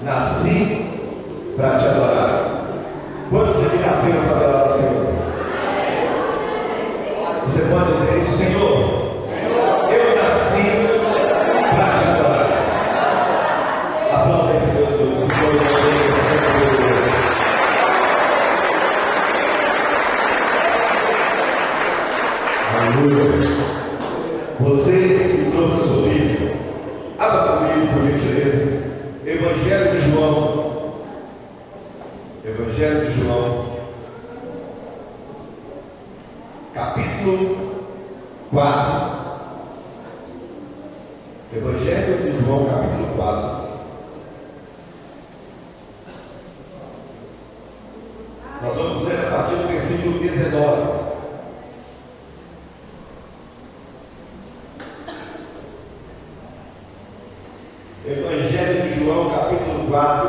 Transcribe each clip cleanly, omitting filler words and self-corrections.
Nasci para te adorar. Quantos aqui nasceram para adorar o Senhor? Você pode dizer isso, Senhor? Eu nasci para te adorar. Aplauda esse Deus do Aleluia. Você me trouxe a sua Bíblia. Abra comigo, por gentileza. Evangelho de João. Evangelho de João. Capítulo 4. Evangelho de João, capítulo 4. Nós vamos ler a partir do versículo 19. Evangelho de João, capítulo 4,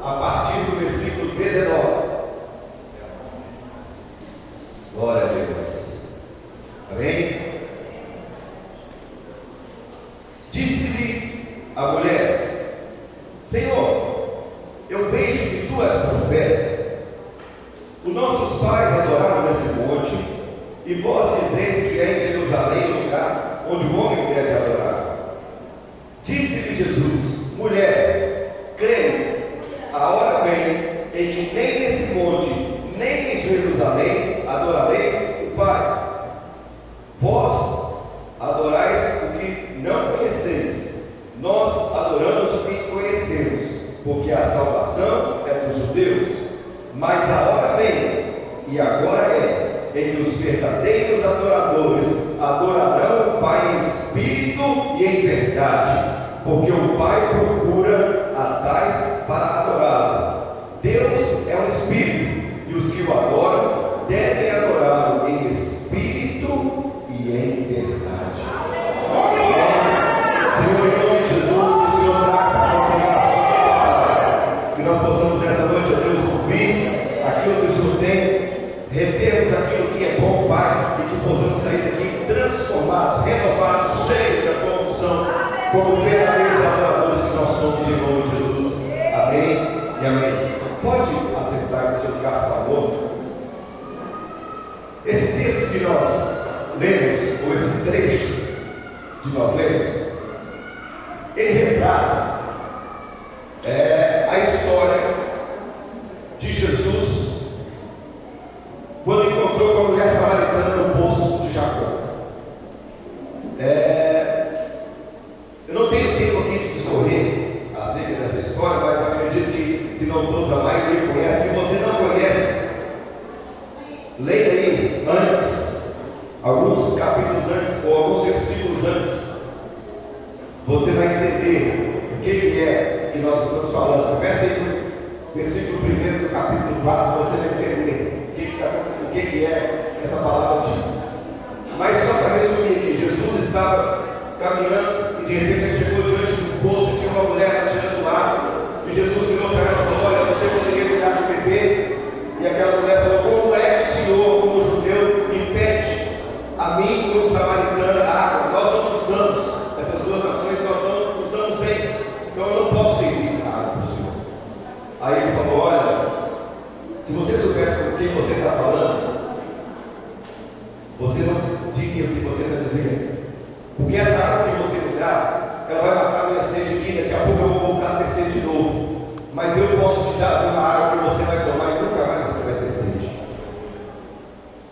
a partir do versículo 19. Glória a Deus. Amém? Disse-lhe a mulher: Senhor, eu vejo que tu és profeta. Os nossos pais adoraram nesse monte, e vós dizeis que é em Jerusalém o lugar onde o homem deve adorar. Disse-lhe Jesus: mulher, creio, a hora vem em que nem nesse monte, nem em Jerusalém adorareis o Pai. Vós adorais o que não conheceis, nós adoramos o que conhecemos, porque a salvação é dos judeus. Mas a hora vem, e agora é, em que os verdadeiros adoradores adorarão o Pai em espírito e em verdade, porque o Pai procura a tais para adorá-lo. Deus é um espírito, e os que o adoram devem adorá-lo em espírito e em verdade. Senhor, em nome de Jesus, que o Senhor traga a nossa relação, que nós possamos nessa noite, ó Deus, ouvir aquilo que o Senhor tem, revermos aquilo que é bom, Pai, e que possamos sair daqui transformados, renovados, cheios da tua unção, como verdadeiros adoradores que nós somos, em nome de Jesus. Amém e amém. Pode assentar no seu lugar, por favor. Esse texto que nós lemos, ou esse trecho que nós lemos, ele retrata a história de Jesus quando encontrou com a mulher samaritana no poço de Jacó. Eu não tenho tempo aqui de discorrer acerca dessa história, mas acredito que, se não todos, a maioria conhece. Se você não conhece, leia aí antes, alguns capítulos antes, ou alguns versículos antes. Você vai entender o que é que nós estamos falando. Começa aí no versículo 1 do capítulo 4, você vai entender o que é essa palavra diz. Mas só para resumir aqui, Jesus estava caminhando e de repente ele chegou diante do poço e tinha uma mulher lá tirando água, e Jesus virou para ela e falou: olha, você poderia cuidar do bebê? E aquela mulher falou: como é que o Senhor, como judeu, me pede a mim, como samaritana, água? Nós não nos damos, essas duas nações nós não nos damos bem, então eu não posso servir água para o Senhor. Aí ele falou: olha, se você soubesse com quem você está falando, você não diria o que você está dizendo, porque essa água que você me dá, ela vai matar a minha sede aqui, daqui a pouco eu vou voltar a ter sede de novo, mas eu posso te dar de uma água que você vai tomar e nunca mais você vai ter sede.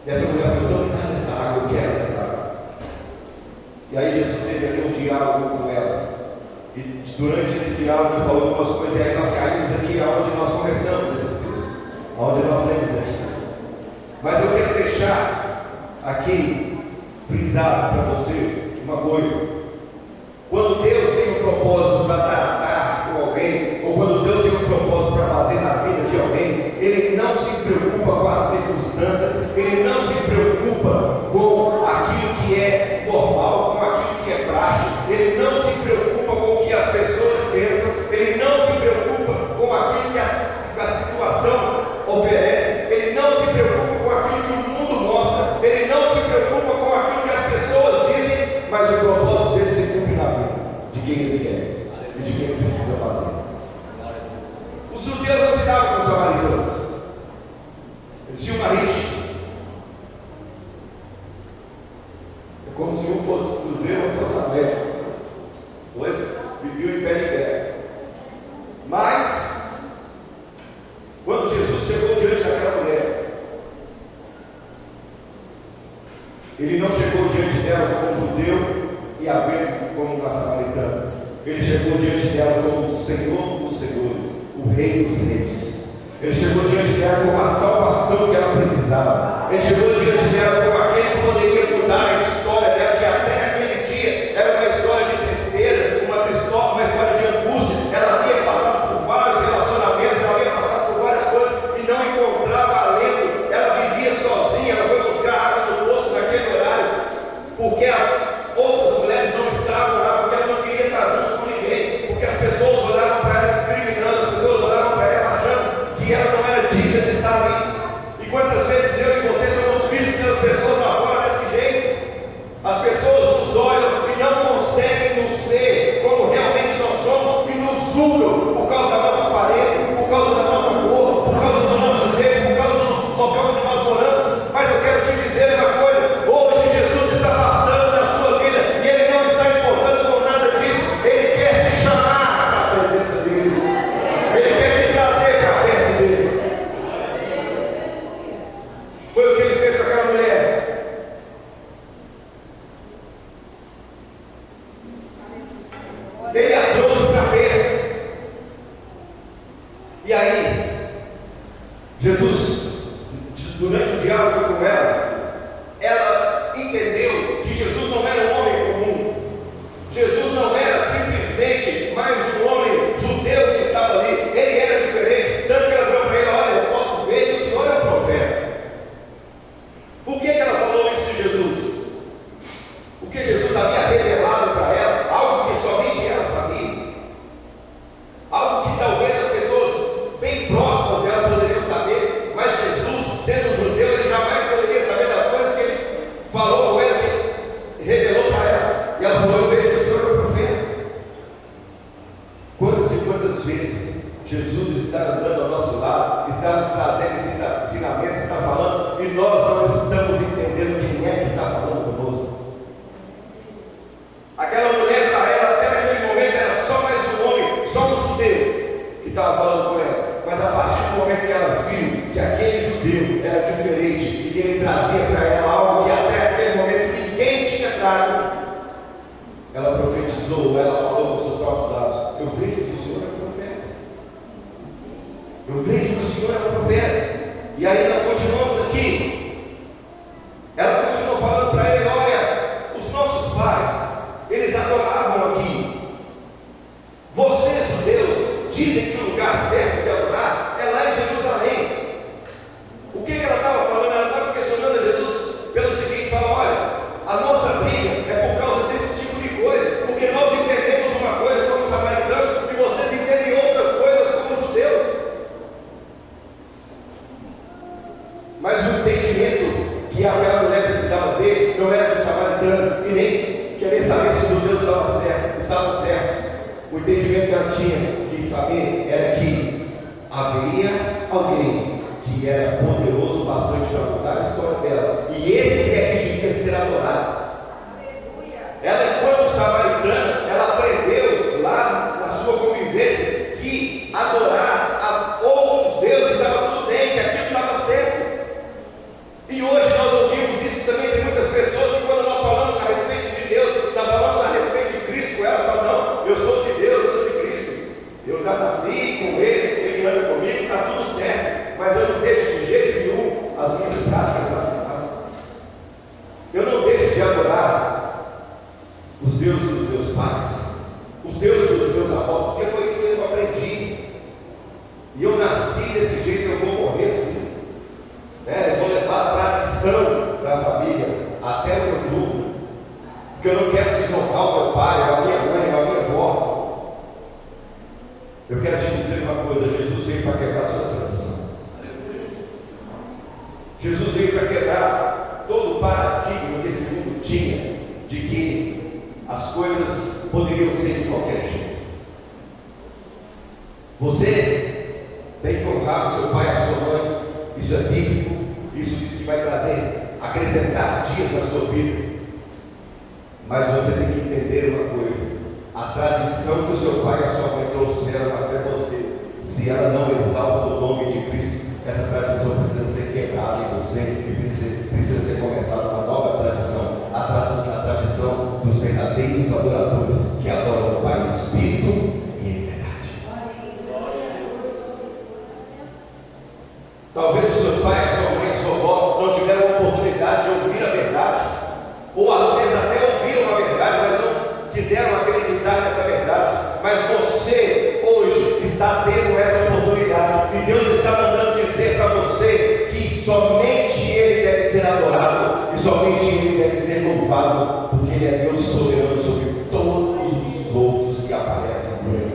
E essa mulher falou: então me dá essa água, eu quero essa água. E aí Jesus teve ali um diálogo com ela, e durante esse diálogo ele falou algumas coisas, e aí nós caímos aqui aonde nós começamos esse texto, aonde nós lemos esse texto. Mas eu quero deixar aqui frisado para você uma coisa: quando Deus tem um propósito para tratar com alguém, ou quando Deus tem um propósito para fazer na vida de alguém, Ele não se preocupa com as circunstâncias, Ele não se preocupa com aquilo que é normal, com aquilo que é prático, Ele não se preocupa com o que as pessoas pensam, Ele não se preocupa com aquilo que a situação oferece, Ele não se preocupa com aquilo que o mundo mostra, Ele não se preocupa com aquilo que as pessoas dizem, mas o propósito dele se cumpre na vida de quem Ele quer e de quem Ele precisa fazer. Os judeus não se davam com os samaritanos. Eles tinham uma rixa. É como se um fosse cruzeiro e outro fosse América. Os dois viviam em pé de guerra. Mas, quando Jesus chegou diante daquela mulher, ele não chegou diante dela como um judeu e a ver como uma samaritana. Ele chegou diante dela como o Senhor dos senhores, o Rei dos reis. Ele chegou diante dela com a salvação que ela precisava. Ele chegou diante dela como aquele que poderia mudar a história dela, que até naquele dia era uma história de tristeza, uma história de angústia. Ela havia passado por vários relacionamentos, ela havia passado por várias coisas e não encontrava alento. Ela vivia sozinha, ela foi buscar água no poço naquele horário, porque as outras mulheres não estavam lá, porque ela não queria estar junto com ninguém, porque as pessoas olhavam para ela discriminando, as pessoas olhavam para ela achando que ela não era digna de estar ali. E quantas vezes eu e você somos vistos pelas pessoas lá fora desse jeito? As pessoas nos olham e não conseguem nos ver como realmente nós somos e nos julgam por causa da nossa aparência, por causa da nossa cor, por causa do nosso jeito, por causa do local onde nós moramos. Mas eu quero te dizer uma coisa: hoje Jesus está passando na sua vida e Ele não está importando com nada disso. Ele quer te chamar para a presença dEle. Ele quer te trazer para perto dEle. Foi o que Ele fez com aquela mulher. Ele a trouxe para perto. E aí, Jesus, durante o diálogo com ela entendeu que Jesus não era um homem comum. Jesus não era simplesmente mais um homem judeu que estava ali. Ele era diferente. Tanto que ela falou para ele: olha, eu posso ver que o Senhor é um profeta. Por que ela falou isso de Jesus? Porque Jesus havia revelado para ela algo que somente ela sabia. Algo que talvez as pessoas bem próximas dela poderiam saber. Mas Jesus, sendo um judeu, ele jamais poderia saber das coisas que ele falou com ela, que revelou para ela. E ela falou: eu vejo que o Senhor é um profeta. Quantas e quantas vezes Jesus está andando ao nosso lado, está nos trazendo ensinamentos, está falando, e nós não estamos entendendo quem é que está falando conosco. Aquela mulher, para ela, até naquele momento, era só mais um homem, só um judeu que estava falando com ela. Mas a partir do momento que ela viu que aquele judeu era diferente e que ele trazia para ela algo que até aquele momento ninguém tinha dado, ela profetizou, ela falou com seus próprios lábios: eu vejo que o Senhor é um profeta. Eu vejo que o Senhor é um profeta. E aí nós continuamos aqui. Ela continuou falando para ele: olha, os nossos pais, eles adoravam aqui. Vocês, judeus, dizem que o lugar certo de adorar é lá em Jerusalém. O que ela estava falando? Ela estava questionando a Jesus pelo seguinte: fala, olha, a nossa briga é por causa desse tipo de coisa, porque nós entendemos uma coisa como samaritanos e vocês entendem outras coisas como judeus. Mas o entendimento que aquela mulher precisava ter não era do samaritano e nem querer saber se os judeus estavam certos. O entendimento que ela tinha que saber era que haveria alguém que era poderoso bastante para mudar a história dela, e esse é que devia ser adorado. Ela, enquanto samaritana, ela aprendeu lá na sua convivência que adorar a outros deuses estava tudo bem, que aquilo estava certo. E hoje nós ouvimos isso também. Tem muitas pessoas que, quando nós falamos a respeito de Deus, nós falamos a respeito de Cristo, elas falam: não, eu sou de Deus, eu sou de Cristo, eu já nasci com Ele anda comigo, está tudo certo. Mas eu não deixo de jeito nenhum as minhas práticas naturais. Eu não deixo de adorar os deuses dos meus pais, os deuses dos meus avós, porque foi isso que eu aprendi. E eu nasci desse jeito, eu vou morrer assim. Eu vou levar a tradição da família até o meu túmulo, porque eu não quero desonrar o meu pai, a minha mãe, a minha avó. Eu quero te dizer uma coisa: Jesus veio para quebrar toda a tradição. Jesus veio para quebrar todo o paradigma que esse mundo tinha de que as coisas poderiam ser de qualquer jeito. Você Tem que honrar o seu pai e a sua mãe. Isso é bíblico. Isso diz que vai trazer, acrescentar dias na sua vida. Mas você tem que entender uma coisa: a tradição que o seu pai e a sua mãe trouxeram até você, se ela não exalta o nome de Cristo, essa tradição precisa ser quebrada em você e precisa ser começada uma nova tradição, a tradição dos verdadeiros adoradores que adoram o Pai em espírito e em verdade. Talvez o seu pai, a sua mãe, a sua avó não tiveram a oportunidade de ouvir a verdade, ou às vezes até ouviram a verdade, mas não quiseram acreditar nessa verdade. Mas você hoje está tendo essa oportunidade, e Deus está mandando dizer para você que somente Ele deve ser adorado, e somente Ele deve ser louvado, porque Ele é Deus soberano sobre todos os outros que aparecem por Ele.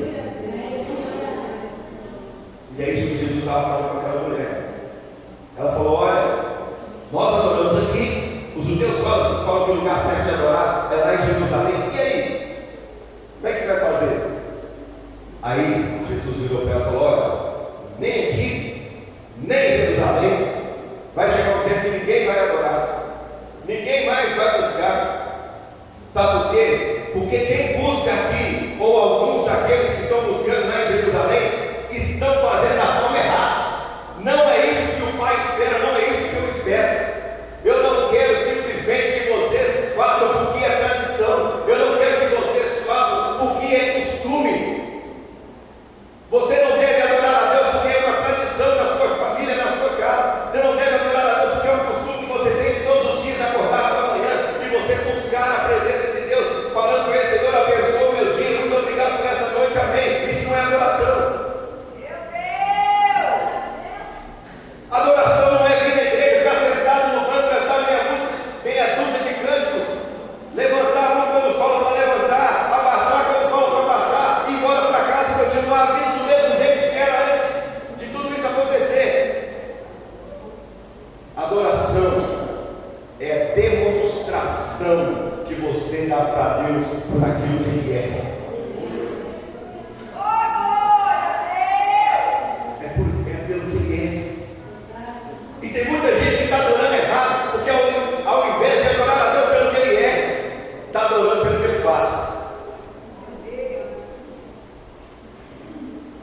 E é isso que Jesus estava falando com aquela mulher. Ela falou: olha, nós adoramos aqui, os judeus falam que o lugar certo de adorar é lá em Jerusalém. E aí? Como é que vai fazer? Aí Jesus virou para ela e falou: olha, nem aqui, nem em Jerusalém, vai chegar um tempo que ninguém vai adorar, ninguém mais vai buscar. Sabe por quê? Porque quem busca aqui, ou alguns daqueles que estão buscando lá em Jerusalém, estão fazendo a forma errada. Não é isso que o Pai espera, não é isso que eu espero. Eu não quero simplesmente que vocês façam porque é tradição, eu não quero que vocês façam porque é costume. Você não deve adorar a Deus porque é uma tradição na sua família, na sua casa. Você não deve adorar a Deus porque é um costume que você tem todos os dias acordar pela manhã e você buscar a presença de Deus, falando com Ele: Senhor, abençoa o meu dia, muito obrigado por essa noite, amém. Isso não é adoração. Adoração não é vir na igreja, ficar sentado no banco, cantar meia dúzia de cânticos, levantar a mão quando fala para levantar, abaixar quando fala para abaixar, ir embora para casa e continuar a vida do mesmo jeito que era antes de tudo isso acontecer. Adoração é demonstração que você dá para Deus por aquilo que Ele é. E tem muita gente que está adorando errado, porque ao invés de adorar a Deus pelo que Ele é, está adorando pelo que Ele faz.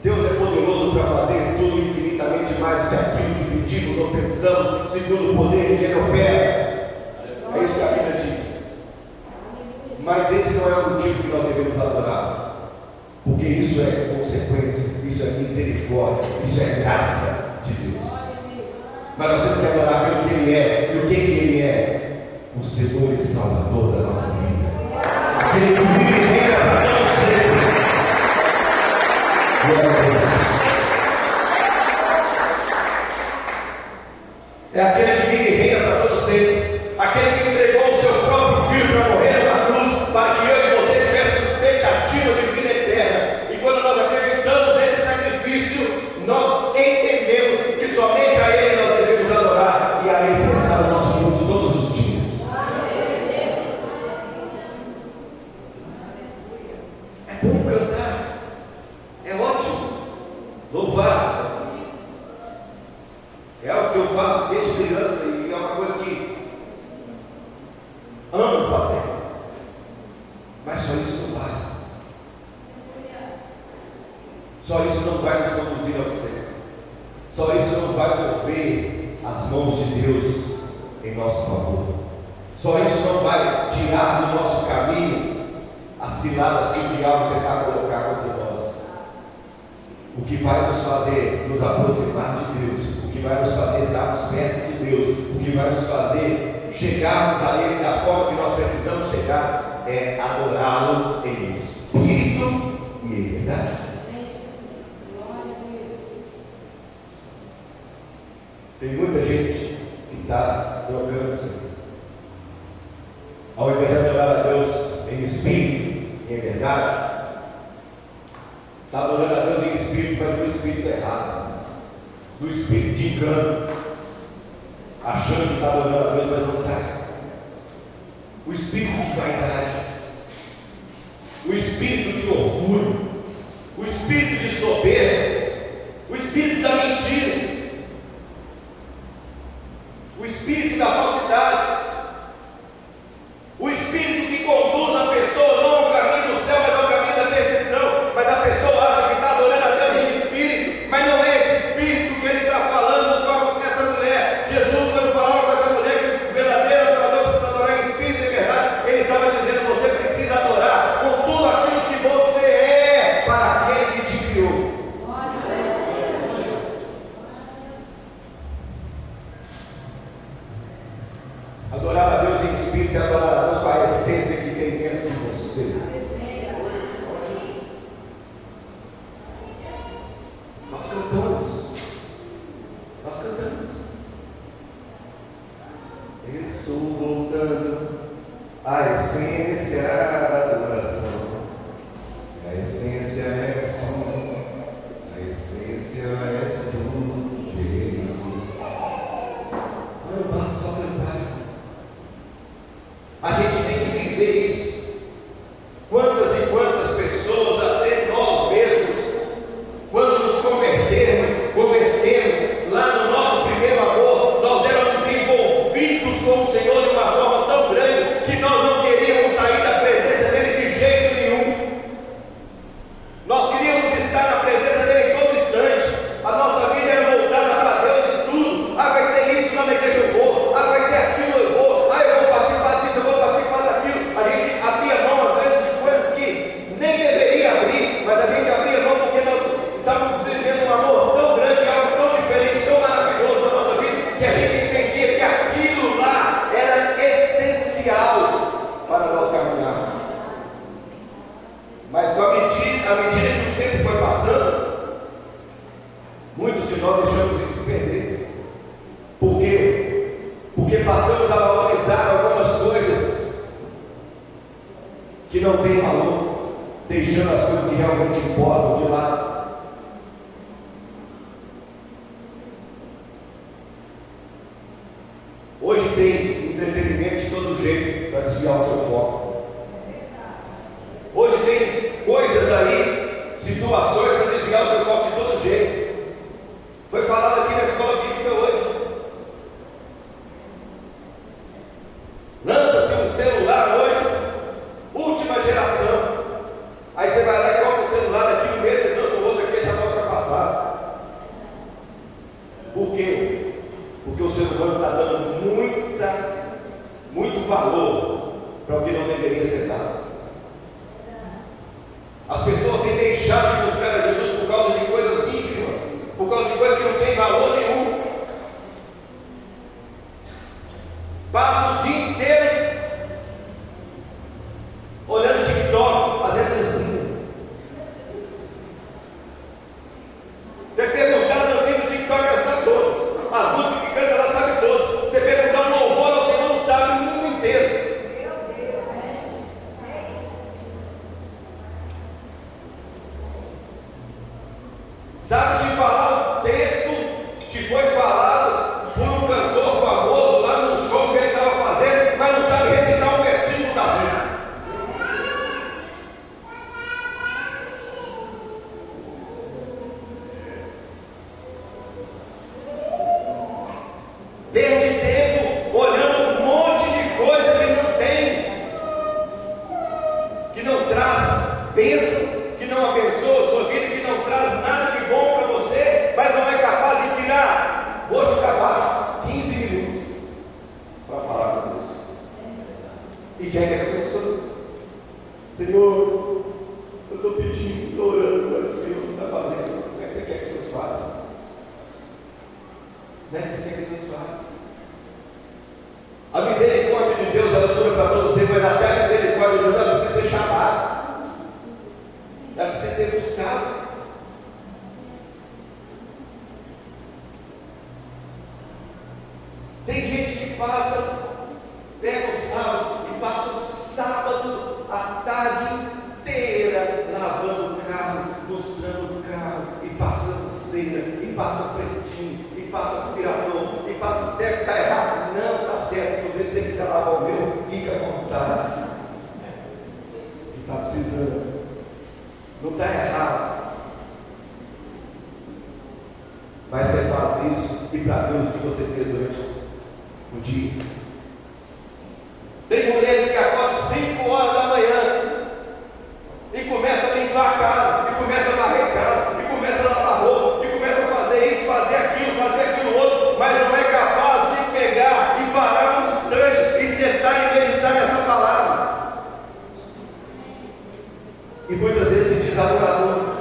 Deus é poderoso para fazer tudo infinitamente mais do que aquilo que pedimos ou pensamos, segundo o poder que Ele opera. É isso que a Bíblia diz. Mas esse não é o motivo que nós devemos adorar, porque isso é consequência, isso é misericórdia, isso é graça de Deus. Mas nós temos que adorar pelo que Ele é. E o que Ele é? O Senhor e Salvador da nossa vida, aquele que vive e reina para todos sempre. Glória a Deus. É aquele que vive e reina para todos sempre, aquele que entregou o seu próprio Filho para morrer na cruz, para que eu e você tivéssemos expectativa de vida eterna. E quando nós acreditamos nesse sacrifício, nós entendemos que somente a Ele nós devemos adorar, e a Ele prestar o nosso culto todos os dias. É bom cantar, é ótimo louvar. É o que eu faço desde criança e é uma coisa que amo fazer. Mas só isso não basta. Só isso não vai nos conduzir ao céu. Só isso não vai mover as mãos de Deus em nosso favor. Só isso não vai tirar do nosso caminho as ciladas que o diabo tentar colocar contra nós. O que vai nos fazer nos aproximar de Deus, o que vai nos fazer estarmos perto de Deus, o que vai nos fazer chegarmos a Ele da forma que nós precisamos chegar, é adorá-lo em espírito e em verdade. Tem muita gente que está trocando isso. Ao invés de adorar a Deus em espírito e em verdade, está adorando a Deus em espírito, mas no espírito errado, no espírito de engano, achando que está adorando a Deus, mas não está. O espírito de vaidade, o espírito de orgulho, o espírito de soberba, o espírito da para aquele que te criou. Adorar a Deus em espírito e adorar a Deus com a essência que tem dentro de você. Nós cantamos. Estou voltando à essência da adoração. A essência és tu. A essência és tu, Jesus. Não basta só cantar. A gente tem que viver isso. Quantas e quantas pessoas, até nós mesmos, quando nos convertemos lá no nosso primeiro amor, nós éramos envolvidos com o Senhor de uma forma tão grande que nós não queríamos sair da presença dele de jeito nenhum. Nós queríamos estar na presença dele em todo instante. A nossa vida era voltada para Deus em tudo. Vai ter isso lá na igreja, eu vou. Vai ter aquilo, eu vou. Eu vou participar disso, eu vou participar daquilo. A gente abria mão às vezes de coisas que nem deveria abrir, mas a gente abria mão porque nós estávamos vivendo um amor tão grande, algo tão diferente, tão maravilhoso na nossa vida, que a gente entendia que aquilo lá era essencial para nós caminharmos. Mas à medida que o tempo foi passando, muitos de nós deixamos isso se perder. Por quê? Porque passamos a valorizar algumas coisas que não têm valor, deixando as coisas que realmente importam de lado. Hoje tem entretenimento de todo jeito para desviar o seu foco. Hoje tem coisas aí, situações para desviar o seu foco de todo jeito. Foi falado aqui na escola bíblica hoje. Lança-se um celular hoje, última geração. Aí você vai lá e compra o celular daqui um mês, eles lançam outro aqui, já está ultrapassado. Por quê? Porque o ser humano está dando muito valor para o que não deveria ser dado. As pessoas têm deixado de buscar a Jesus por causa de coisas ínfimas, por causa de coisas que não têm valor nenhum. Passa o dia inteiro olhando TikTok, fazendo dancinha. Você perguntar a dancinha do TikTok, ela sabe todas. As músicas que canta, ela sabe todas. Você perguntar um louvor, você não sabe o mundo inteiro. Sabe de falar o texto que foi falado por um cantor famoso lá no show que ele estava fazendo, mas não sabe recitar um versículo da Bíblia. Perde tempo olhando um monte de coisa que não tem, que não traz bênção, que não abençoa a sua vida, que não traz nada de bom para você, mas não é capaz de tirar, vou jogar baixo, 15 minutos para falar com Deus. E quem é que a pessoa? Senhor, eu estou pedindo, estou orando, mas o Senhor não está fazendo. Como é que você quer que Deus faça? Como é que você quer que Deus faça? A misericórdia de Deus, ela dura para todos sempre, mas até a misericórdia de Deus, ela precisa ser chamada. Ela precisa ser buscada. Tem gente que pega o sábado e passa o sábado a tarde inteira lavando o carro, mostrando o carro, e passando cera, e passa pretinho, e passa aspirador, e passa teto. Está errado? Não, está certo. Inclusive, se você quiser lavar o meu, fica à vontade. Que está precisando. Não está errado. Mas você faz isso e para Deus o que você fez durante o dia. Tem mulheres que acordam 5 horas da manhã e começam a limpar a casa, e começam a varrer a casa, e começam a lavar roupa, e começam a fazer isso, fazer aquilo outro, mas não é capaz de pegar e parar um instante e sentar e meditar nessa palavra. E muitas vezes se diz adorador.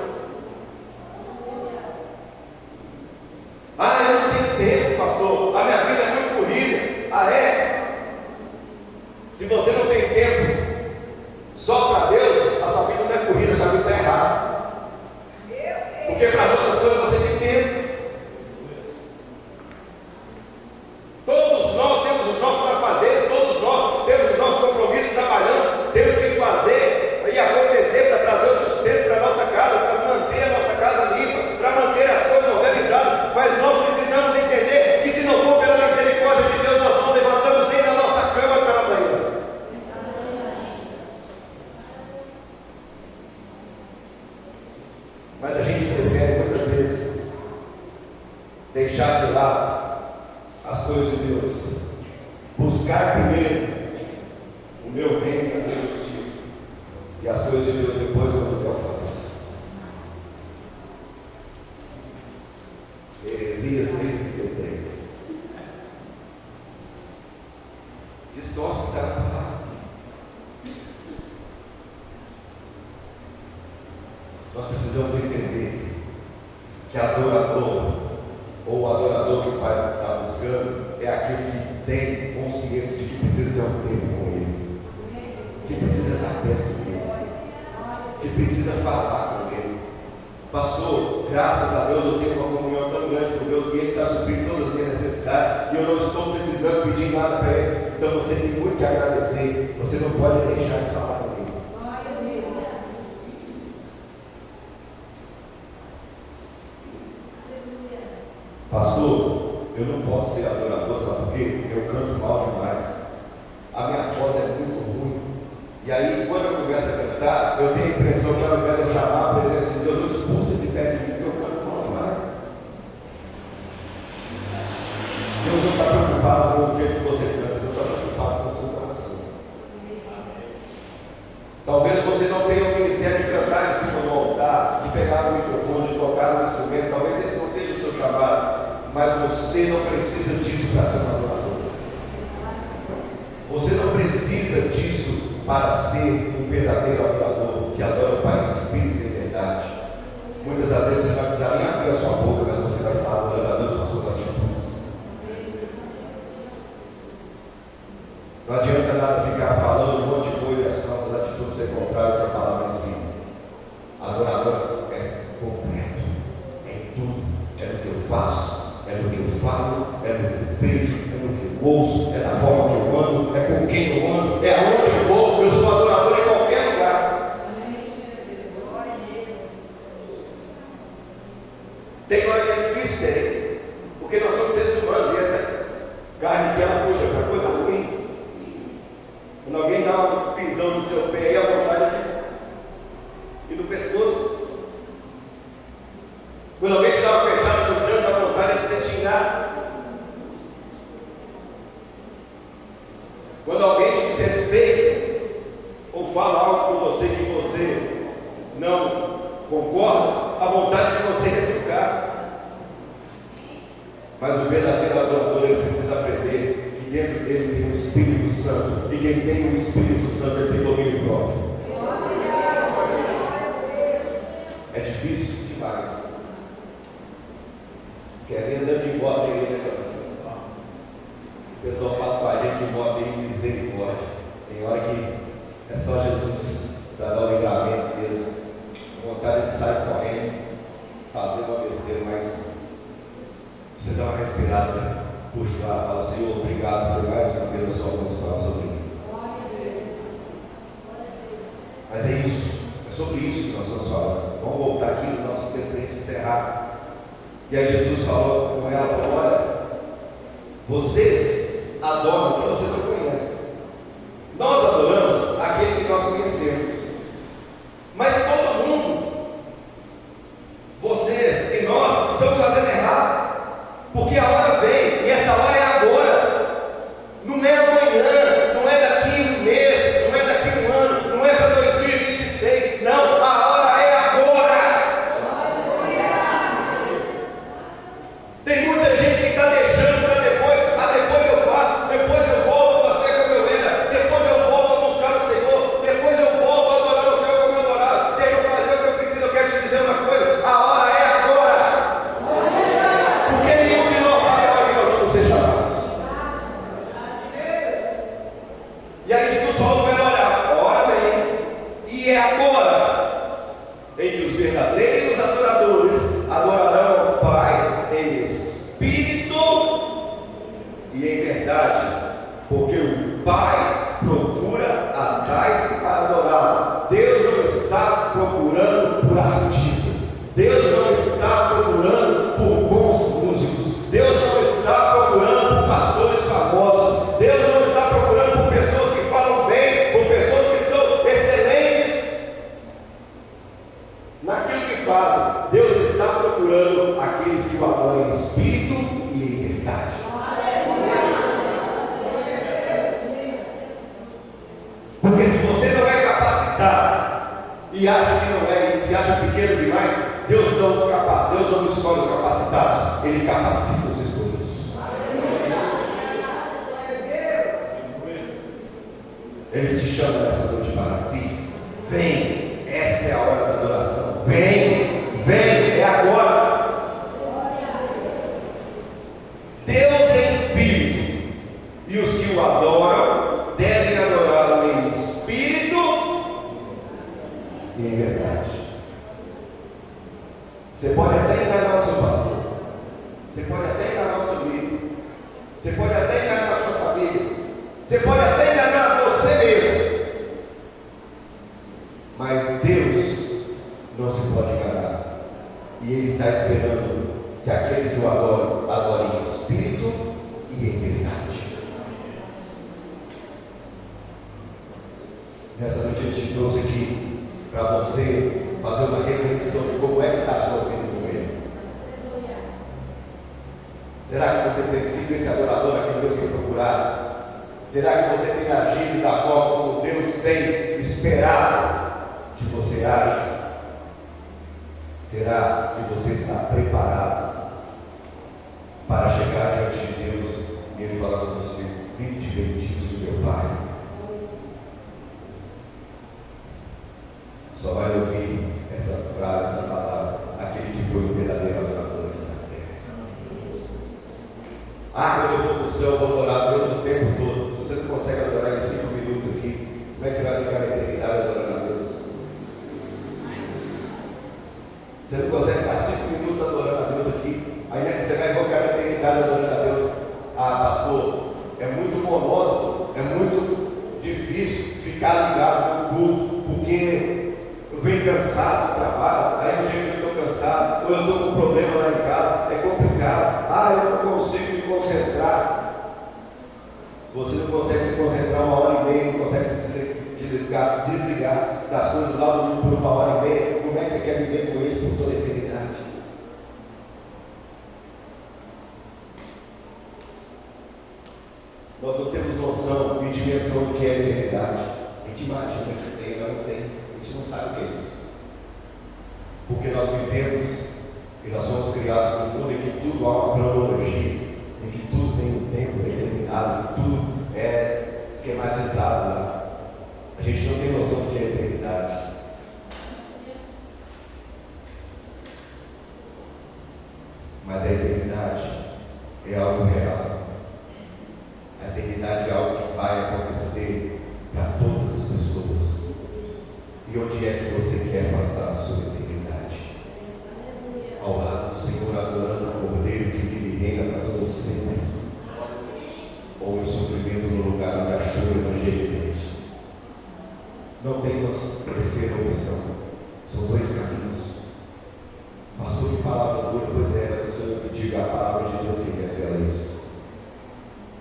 Mas a gente prefere muitas vezes deixar de lado as coisas de Deus, buscar primeiro o meu reino e a minha justiça, e as coisas de Deus depois quando eu alcance. Heresias 6:33. Distorce o que está na palavra. Nós precisamos entender que adorador, ou o adorador que o Pai está buscando, é aquele que tem consciência de que precisa ter um tempo com Ele, que precisa estar perto dele, que precisa falar com Ele. Pastor, graças a Deus eu tenho uma comunhão tão grande com Deus que Ele está suprindo todas as minhas necessidades e eu não estou precisando pedir nada para Ele. Então você tem muito que agradecer. Você não pode deixar de falar com Ele. Pastor, eu não posso ser adorador, sabe por quê? Eu canto mal demais. A minha voz é muito ruim. E aí, quando eu começo a cantar, eu tenho a impressão que ao invés de eu chamar a presença de Deus, eu expulso de perto de mim, porque eu canto mal demais. Deus não está preocupado com o jeito que você canta, Deus está preocupado com o seu coração. Talvez você não tenha o ministério de cantar em cima do altar, de pegar o microfone, de tocar no instrumento, talvez esse não seja o seu chamado. Mas você não precisa disso para ser um adorador. Você não precisa disso para ser um verdadeiro adorador, que adora o Pai em espírito e em verdade. Muitas das vezes você vai precisar nem abrir a sua boca, mas você vai estar adorando a Deus com as suas atitudes. Não adianta nada ficar falando um monte de coisa e as nossas atitudes ser contrárias ao que a palavra ensina. Adorador é completo, é em tudo, é no que eu faço, é no que eu falo, é no que eu vejo, é no que eu ouço, é na forma que eu ando, é com quem eu ando, é aonde eu vou. Eu sou adorador em qualquer lugar. Tem hora que é difícil ter, porque nós somos seres humanos e essa carne que ela puxa para coisa ruim. Quando alguém dá um pisão no seu pé, aí a vontade aqui e no pescoço. Quando alguém te dá uma fechada no trânsito, a vontade de ser xingado. Quando alguém te desrespeita ou fala algo com você que você não concorda, a vontade de você é retrucar. Mas o verdadeiro adorador, ele precisa aprender que dentro dele tem o Espírito Santo, e quem tem o Espírito Santo, ele tem domínio próprio. É difícil demais. Quer ver andando de moto aí, né? O pessoal faz com a gente moto aí, misericórdia. Tem hora que é só Jesus para dar o livramento mesmo. Vontade de sair correndo, fazer uma besteira, mas você dá uma respirada, puxa lá, fala: Senhor, obrigado por mais uma vez a sua mão falar sobre mim. Mas é isso, é sobre isso que nós estamos falando. Vamos voltar aqui no nosso texto para a gente encerrar. E aí Jesus falou com ela, falou: olha, vocês adoram o que você não conhece. Nós adoramos aquele que nós conhecemos. Mas todo mundo, vocês e nós, estamos fazendo errado. Porque a hora vem, e essa hora é agora. Não é amanhã, não é daqui um mês, não é daqui um ano, não é para 2026. Não, a hora é agora. Tem muita gente que está deixando para depois. Ah, depois eu faço, depois eu volto a ser como eu era, depois eu volto a buscar o Senhor, depois eu volto a adorar o Senhor como eu adorava. Deixa eu fazer o que eu preciso. Eu quero te dizer uma coisa: a hora é agora. Porque nenhum de nós sabe a hora que nós vamos ser chamados. E aí Jesus falou para ela: olha, a hora vem, e é agora em que os verdadeiros adoradores adorarão ao Pai em espírito e em verdade, porque o Pai procura a tais para adorá-lo. Deus não está procurando por artistas, Deus não está procurando por bons músicos, Deus não está procurando por pastores famosos, Deus não está procurando por pessoas que falam bem, por pessoas que são excelentes naquilo que fazem. Deus está procurando aqueles que o adoram em espírito e em verdade. Porque se você não é capacitado e acha que não é, e se acha pequeno demais, Deus não é capaz, Deus não escolhe os capacitados, Ele capacita os escolhidos. Ele te chama nessa noite para vir. Vem, essa é a hora da adoração. Vem, vem, é agora. Deus é espírito, e os que o adoram devem adorá-lo em espírito e em verdade. Você pode até enganar o seu pastor, você pode até enganar o seu amigo, você pode até enganar a sua família, você pode até enganar você mesmo, mas Deus não se pode enganar, e Ele está esperando que aqueles que o adoram, adorem em espírito e em verdade. Nessa noite eu te trouxe aqui para você fazer uma reflexão de como é que está a sua vida com Ele. Será que você tem sido esse adorador a quem Deus tem procurado? Será que você tem agido da forma como Deus tem esperado que você age? Será que você está preparado para chegar diante de Deus e Ele falar com você: vinde benditos do meu Pai? Só vai ouvir essa frase, essa palavra, aquele que foi o verdadeiro adorador aqui na terra. Quando eu for para o céu, eu vou adorar Deus o tempo todo. Se você não consegue adorar em 5 minutos aqui, como é que você vai ficar na eternidade adorando a Deus? Você não consegue ficar 5 minutos adorando a Deus aqui, aí você vai ficar na eternidade adorando a Deus. Pastor, é muito monótono, é muito difícil ficar ligado no culto, porque eu venho cansado do trabalho, aí eu chego e estou cansado, ou eu estou com um problema lá em casa, é complicado, eu não consigo me concentrar. Se você não consegue se concentrar 1h30, não consegue se desligar das coisas lá do mundo por 1h30, como é que você quer viver com Ele por toda a eternidade? Nós não temos noção e dimensão do que é a eternidade. A gente imagina que tem, mas não tem. A gente não sabe o que é isso. Porque nós vivemos e nós somos criados num mundo em que tudo há uma cronologia, em que tudo tem um tempo determinado, tudo é esquematizado lá. A gente não tem noção do que é a eternidade. Mas a eternidade é algo real. A eternidade é algo que vai acontecer para todas as pessoas. E onde é que você quer passar a sua eternidade? Ao lado do Senhor, adorando o Cordeiro que vive e reina para todos sempre, ou em sofrimento no lugar onde há choro e rangerimento? Não tem terceira opção. São dois caminhos. Pastor, que palavra dura? Pois é, mas o Senhor que diga a palavra de Deus que revela isso.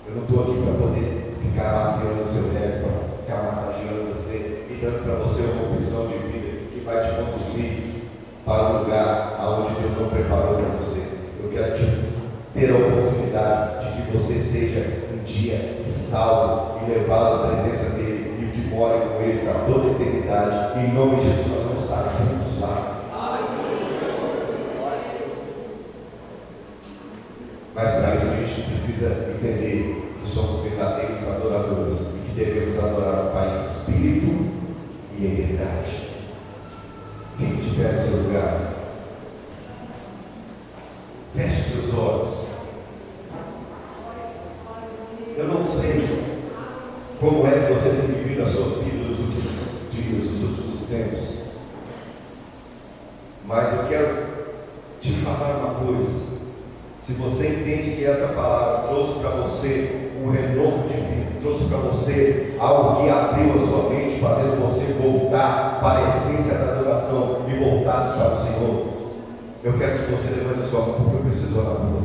Eu não estou aqui para poder ficar maciando o seu ego, para ficar massageando você e dando para você uma opção de vida que vai te conduzir para um lugar aonde Deus não preparou para você. Eu quero ter a oportunidade de que você seja um dia salvo e levado à presença dEle e que more com Ele para toda a eternidade. E em nome de Jesus nós vamos estar juntos lá. Mas para isso a gente precisa entender que somos verdadeiros adoradores e que devemos adorar o Pai em espírito e em verdade. Quem estiver no seu lugar, feche seus olhos. Eu não sei como é que você tem vivido a sua vida nos últimos dias, nos últimos tempos, mas eu quero te falar uma coisa. Se você entende que essa palavra trouxe para você um renovo de vida, trouxe para você algo que abriu a sua mente, fazendo você voltar para a essência da adoração e voltar-se para o Senhor, eu quero que você levante a sua mão, porque eu preciso orar por você.